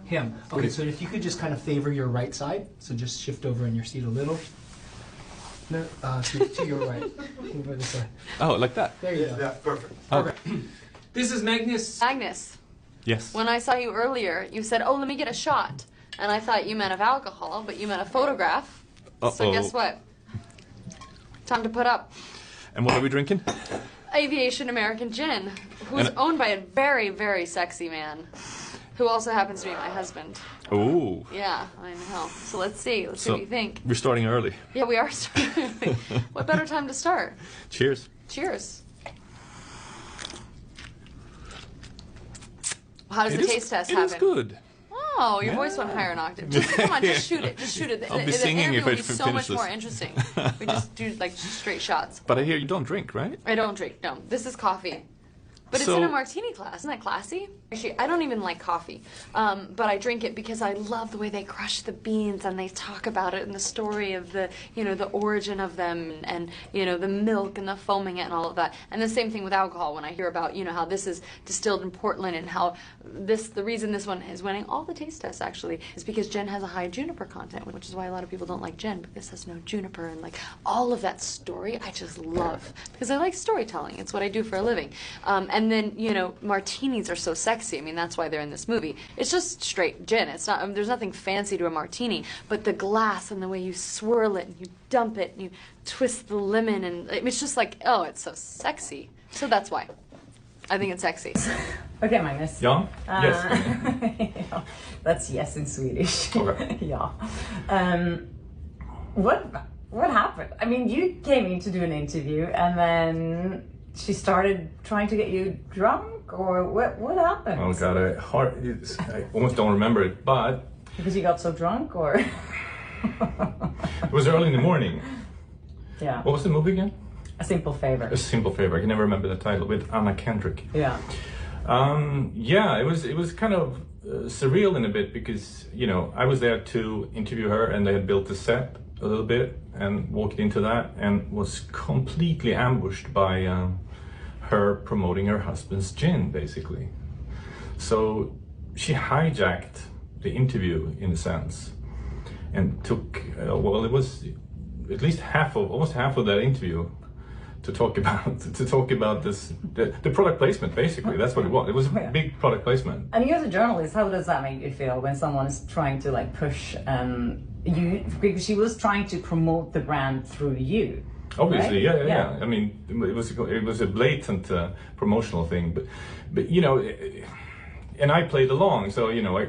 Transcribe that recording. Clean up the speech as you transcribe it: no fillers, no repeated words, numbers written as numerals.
Him. Okay, so if you could just kind of favor your right side, so just shift over in your seat a little. No, to your right. Move over this way. Oh, like that? There you go. Yeah, perfect. Okay. This is Magnus. Magnus, Yes. when I saw you earlier, you said, "Oh, let me get a shot," and I thought you meant of alcohol, but you meant a photograph. So guess what? Time to put up. And what are we drinking? Aviation American Gin, who's And- owned by a very, very sexy man, who also happens to be my husband. Ooh. Yeah, I know. So let's see. Let's see what you think. We're starting early. Yeah, we are starting. What better time to start? Cheers. Cheers. How does the taste test happen? It is good. Oh, your voice went higher an octave. Just, come on, just shoot it. Just shoot it. I'll be the singing interview if will I be so finish much this. more interesting. We just do like straight shots. But I hear you don't drink, right? I don't drink. No, this is coffee. But it's So- in a martini glass. Isn't that classy? Actually, I don't even like coffee, but I drink it because I love the way they crush the beans and they talk about it and the story of the, the origin of them and, the milk and the foaming it and all of that. And the same thing with alcohol when I hear about, how this is distilled in Portland and how the reason this one is winning all the taste tests actually is because gin has a high juniper content, which is why a lot of people don't like gin, but this has no juniper and like all of that story I just love because I like storytelling. It's what I do for a living. And then, martinis are so sexy. I mean, that's why they're in this movie. It's just straight gin. It's not. There's nothing fancy to a martini, but the glass and the way you swirl it and you dump it and you twist the lemon and it's just like, oh, it's so sexy. So that's why I think it's sexy. Okay, Magnus. Ja? Yes. Ja, that's yes in Swedish. Okay. Yeah. What happened? I mean, you came in to do an interview, and then she started trying to get you drunk, or what happened? Oh God, I almost don't remember it, but Because you got so drunk, or? it was early in the morning. Yeah. What was the movie again? A Simple Favor. A Simple Favor. I can never remember the title, with Anna Kendrick. Yeah. Yeah, it was kind of surreal in a bit because I was there to interview her and they had built the set a little bit and walked into that and was completely ambushed by her promoting her husband's gin, basically. So she hijacked the interview in a sense and took well, it was at least almost half of that interview to talk about this the product placement. Basically, that's what it was. It was a big product placement. And you as a journalist, how does that make you feel when someone is trying to like push you? Because she was trying to promote the brand through you. Obviously, right? yeah. I mean, it was a blatant promotional thing, but and I played along, so I